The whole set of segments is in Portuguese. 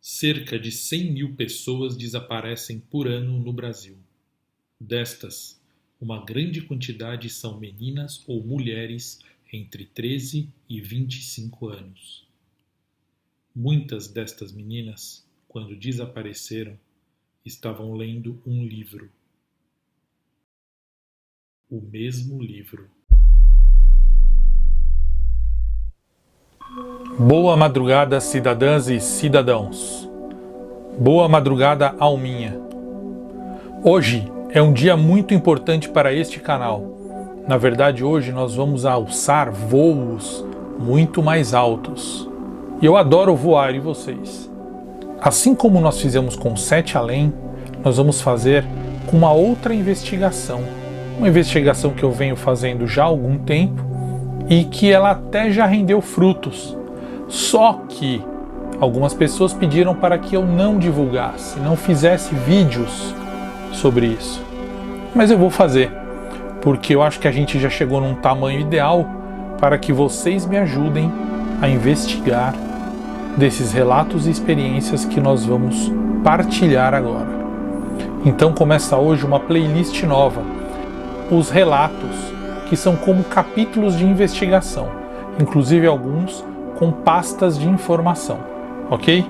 Cerca de 100.000 pessoas desaparecem por ano no Brasil. Destas, uma grande quantidade são meninas ou mulheres entre 13 e 25 anos. Muitas destas meninas, quando desapareceram, estavam lendo um livro. O mesmo livro. Boa madrugada, cidadãs e cidadãos. Boa madrugada, alminha. Hoje é um dia muito importante para este canal. Na verdade, hoje nós vamos alçar voos muito mais altos. E eu adoro voar, e vocês? Assim como nós fizemos com Sete Além, nós vamos fazer com uma outra investigação. Uma investigação que eu venho fazendo já há algum tempo e que ela até já rendeu frutos. Só que algumas pessoas pediram para que eu não divulgasse, não fizesse vídeos sobre isso. Mas eu vou fazer, porque eu acho que a gente já chegou num tamanho ideal para que vocês me ajudem a investigar desses relatos e experiências que nós vamos partilhar agora. Então começa hoje uma playlist nova, os relatos, que são como capítulos de investigação, inclusive alguns com pastas de informação, ok?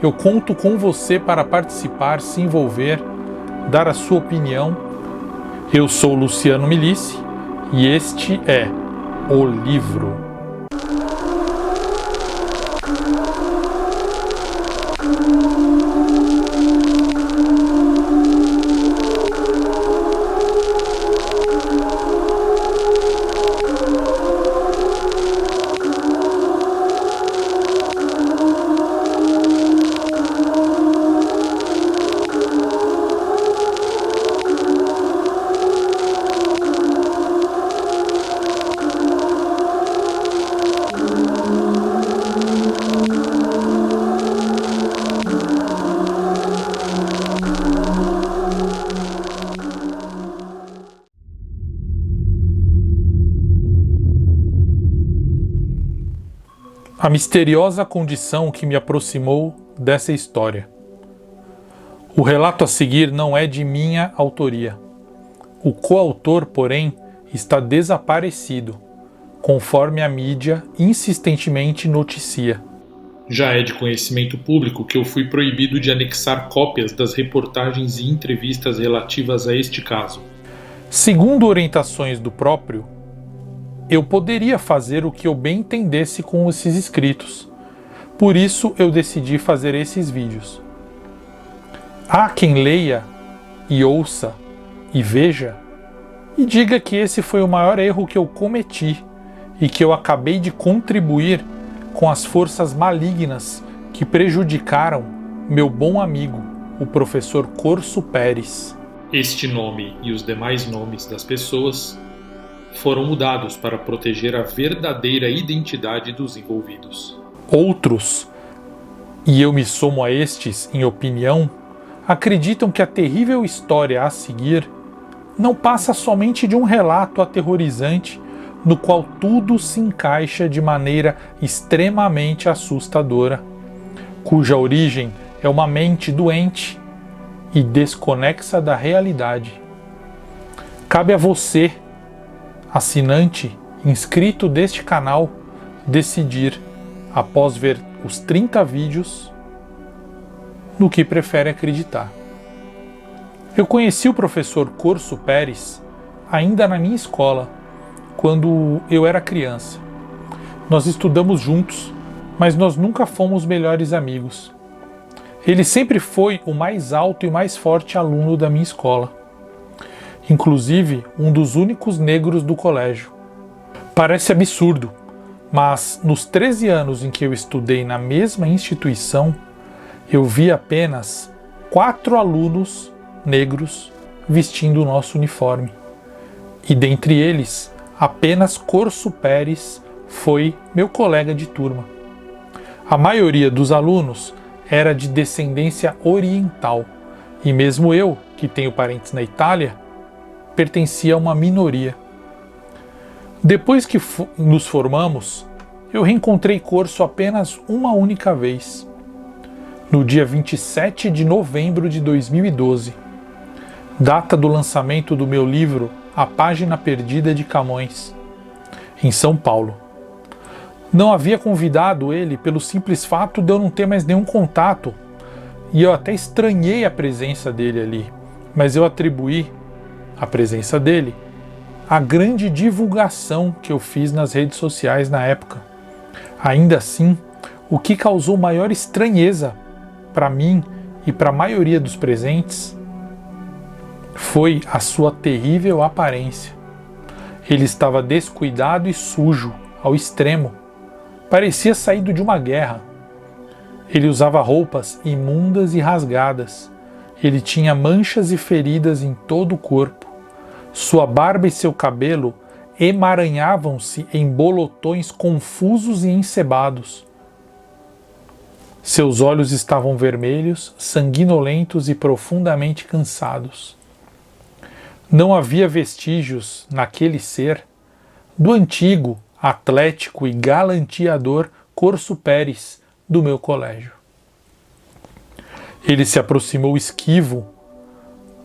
Eu conto com você para participar, se envolver, dar a sua opinião. Eu sou Luciano Milici e este é O Livro. A misteriosa condição que me aproximou dessa história. O relato a seguir não é de minha autoria. O coautor, porém, está desaparecido, conforme a mídia insistentemente noticia. Já é de conhecimento público que eu fui proibido de anexar cópias das reportagens e entrevistas relativas a este caso. Segundo orientações do próprio, eu poderia fazer o que eu bem entendesse com esses escritos. Por isso eu decidi fazer esses vídeos. Há quem leia e ouça e veja e diga que esse foi o maior erro que eu cometi e que eu acabei de contribuir com as forças malignas que prejudicaram meu bom amigo, o professor Corso Pérez. Este nome e os demais nomes das pessoas foram mudados para proteger a verdadeira identidade dos envolvidos. Outros, e eu me somo a estes em opinião, acreditam que a terrível história a seguir não passa somente de um relato aterrorizante no qual tudo se encaixa de maneira extremamente assustadora, cuja origem é uma mente doente e desconexa da realidade. Cabe a você, assinante, inscrito deste canal, decidir, após ver os 30 vídeos, no que prefere acreditar. Eu conheci o professor Corso Pérez ainda na minha escola, quando eu era criança. Nós estudamos juntos, mas nós nunca fomos melhores amigos. Ele sempre foi o mais alto e mais forte aluno da minha escola. Inclusive um dos únicos negros do colégio. Parece absurdo, mas nos 13 anos em que eu estudei na mesma instituição, eu vi apenas 4 alunos negros vestindo o nosso uniforme. E dentre eles, apenas Corso Pérez foi meu colega de turma. A maioria dos alunos era de descendência oriental, e mesmo eu, que tenho parentes na Itália, pertencia a uma minoria. Depois que nos formamos, eu reencontrei Corso apenas uma única vez. no dia 27 de novembro de 2012, data do lançamento do meu livro A Página Perdida de Camões, em São Paulo. Não havia convidado ele pelo simples fato de eu não ter mais nenhum contato, e eu até estranhei a presença dele ali, mas eu atribuí a presença dele à grande divulgação que eu fiz nas redes sociais na época. Ainda assim, o que causou maior estranheza para mim e para a maioria dos presentes foi a sua terrível aparência. Ele estava descuidado e sujo ao extremo. Parecia saído de uma guerra. Ele usava roupas imundas e rasgadas. Ele tinha manchas e feridas em todo o corpo. Sua barba e seu cabelo emaranhavam-se em bolotões confusos e encebados. Seus olhos estavam vermelhos, sanguinolentos e profundamente cansados. Não havia vestígios naquele ser do antigo, atlético e galanteador Corso Pérez do meu colégio. Ele se aproximou esquivo,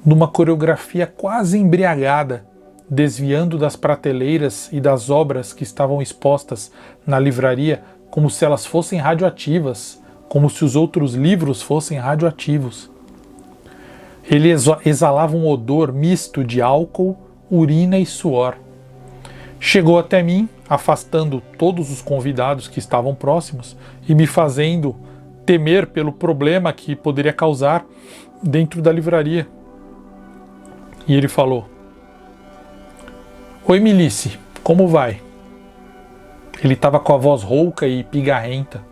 numa coreografia quase embriagada, desviando das prateleiras e das obras que estavam expostas na livraria como se elas fossem radioativas, como se os outros livros fossem radioativos. Ele exalava um odor misto de álcool, urina e suor. Chegou até mim, afastando todos os convidados que estavam próximos e me fazendo temer pelo problema que poderia causar dentro da livraria. E ele falou: "Oi, Milice, como vai?" Ele estava com a voz rouca e pigarrenta.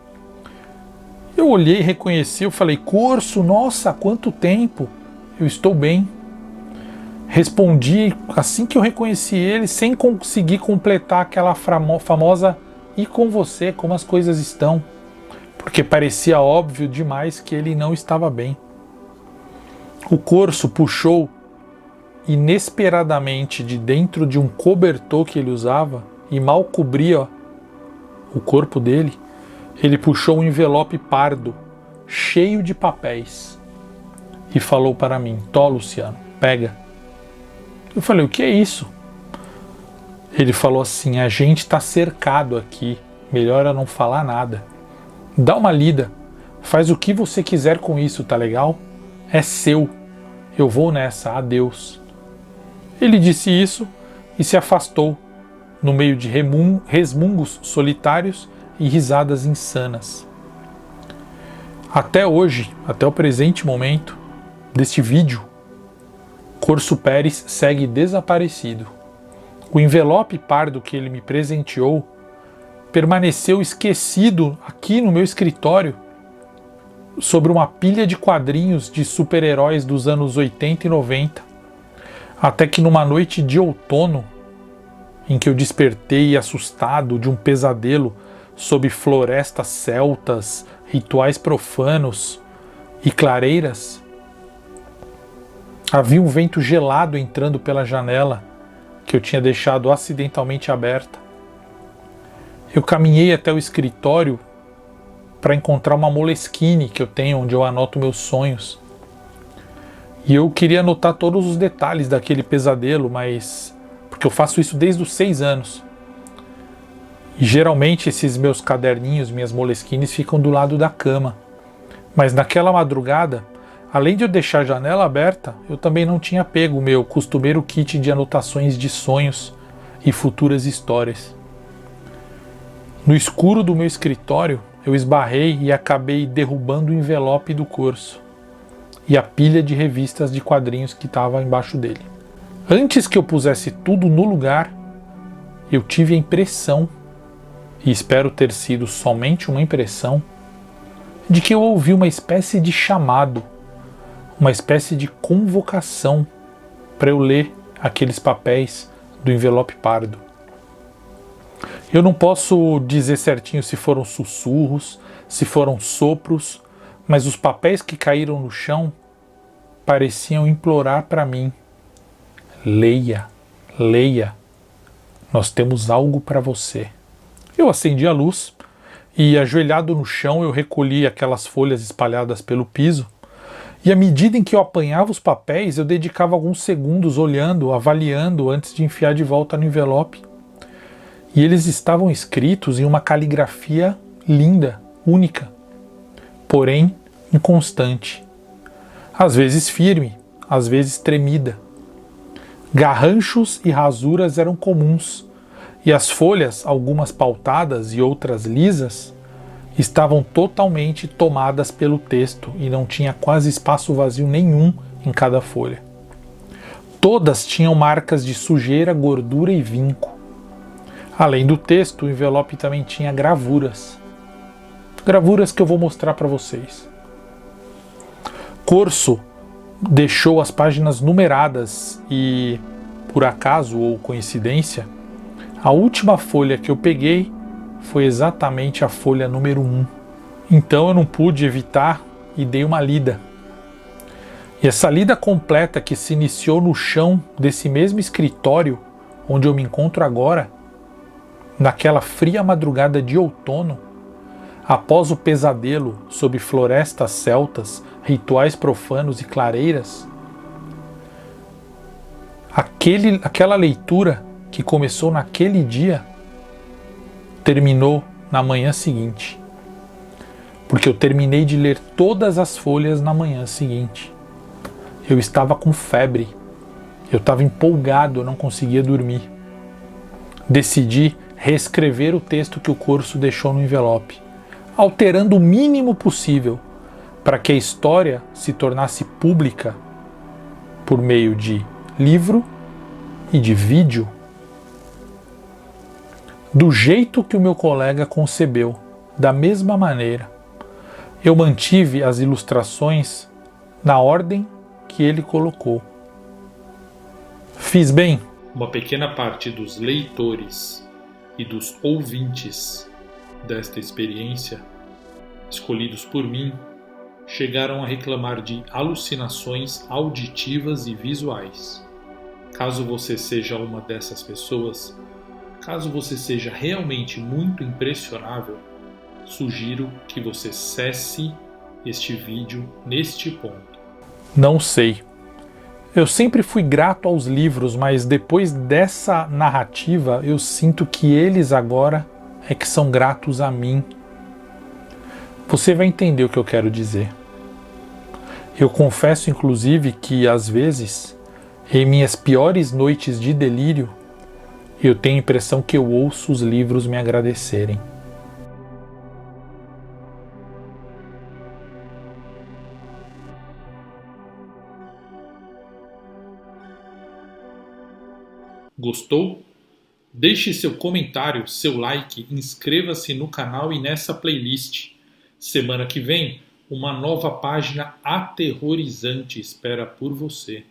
Eu olhei e reconheci, eu falei: "Corso, nossa, há quanto tempo? Eu estou bem." Respondi assim que eu reconheci ele, sem conseguir completar aquela famosa "e com você, como as coisas estão?", porque parecia óbvio demais que ele não estava bem. O Corso puxou inesperadamente de dentro de um cobertor que ele usava e mal cobria o corpo dele. Ele puxou um envelope pardo, cheio de papéis, e falou para mim: "Tó, Luciano, pega." Eu falei: "O que é isso?" Ele falou assim: "A gente está cercado aqui, melhor eu não falar nada. Dá uma lida, faz o que você quiser com isso, tá legal? É seu, eu vou nessa, adeus." Ele disse isso e se afastou, no meio de resmungos solitários e risadas insanas. Até hoje, até o presente momento deste vídeo, Corso Pérez segue desaparecido. O envelope pardo que ele me presenteou permaneceu esquecido aqui no meu escritório, sobre uma pilha de quadrinhos de super-heróis dos anos 80 e 90, até que numa noite de outono, em que eu despertei assustado de um pesadelo sob florestas celtas, rituais profanos e clareiras, havia um vento gelado entrando pela janela que eu tinha deixado acidentalmente aberta. Eu caminhei até o escritório para encontrar uma Moleskine que eu tenho, onde eu anoto meus sonhos. E eu queria anotar todos os detalhes daquele pesadelo, mas porque eu faço isso desde os 6 anos. E geralmente esses meus caderninhos, minhas Moleskines, ficam do lado da cama. Mas naquela madrugada, além de eu deixar a janela aberta, eu também não tinha pego o meu costumeiro kit de anotações de sonhos e futuras histórias. No escuro do meu escritório, eu esbarrei e acabei derrubando o envelope do Corso e a pilha de revistas de quadrinhos que estava embaixo dele. Antes que eu pusesse tudo no lugar, eu tive a impressão, e espero ter sido somente uma impressão, de que eu ouvi uma espécie de chamado, uma espécie de convocação para eu ler aqueles papéis do envelope pardo. Eu não posso dizer certinho se foram sussurros, se foram sopros, mas os papéis que caíram no chão pareciam implorar para mim: leia, leia, nós temos algo para você. Eu acendi a luz e, ajoelhado no chão, eu recolhi aquelas folhas espalhadas pelo piso, e à medida em que eu apanhava os papéis, eu dedicava alguns segundos olhando, avaliando, antes de enfiar de volta no envelope. E eles estavam escritos em uma caligrafia linda, única, porém inconstante. Às vezes firme, às vezes tremida. Garranchos e rasuras eram comuns, e as folhas, algumas pautadas e outras lisas, estavam totalmente tomadas pelo texto e não tinha quase espaço vazio nenhum em cada folha. Todas tinham marcas de sujeira, gordura e vinco. Além do texto, o envelope também tinha gravuras. Gravuras que eu vou mostrar para vocês. Corso deixou as páginas numeradas e, por acaso ou coincidência, a última folha que eu peguei foi exatamente a folha número 1. Então eu não pude evitar e dei uma lida. E essa lida completa, que se iniciou no chão desse mesmo escritório onde eu me encontro agora, naquela fria madrugada de outono, após o pesadelo sob florestas celtas, rituais profanos e clareiras, aquela leitura que começou naquele dia terminou na manhã seguinte, porque eu terminei de ler todas as folhas na manhã seguinte. Eu estava com febre, eu estava empolgado, eu não conseguia dormir. Decidi reescrever o texto que o Corso deixou no envelope, alterando o mínimo possível para que a história se tornasse pública por meio de livro e de vídeo, do jeito que o meu colega concebeu, da mesma maneira. Eu mantive as ilustrações na ordem que ele colocou. Fiz bem? Uma pequena parte dos leitores e dos ouvintes desta experiência, escolhidos por mim, chegaram a reclamar de alucinações auditivas e visuais. Caso você seja uma dessas pessoas, caso você seja realmente muito impressionável, sugiro que você cesse este vídeo neste ponto. Não sei. Eu sempre fui grato aos livros, mas depois dessa narrativa eu sinto que eles agora é que são gratos a mim. Você vai entender o que eu quero dizer. Eu confesso, inclusive, que às vezes, em minhas piores noites de delírio, eu tenho a impressão que eu ouço os livros me agradecerem. Gostou? Deixe seu comentário, seu like, inscreva-se no canal e nessa playlist. Semana que vem, uma nova página aterrorizante espera por você.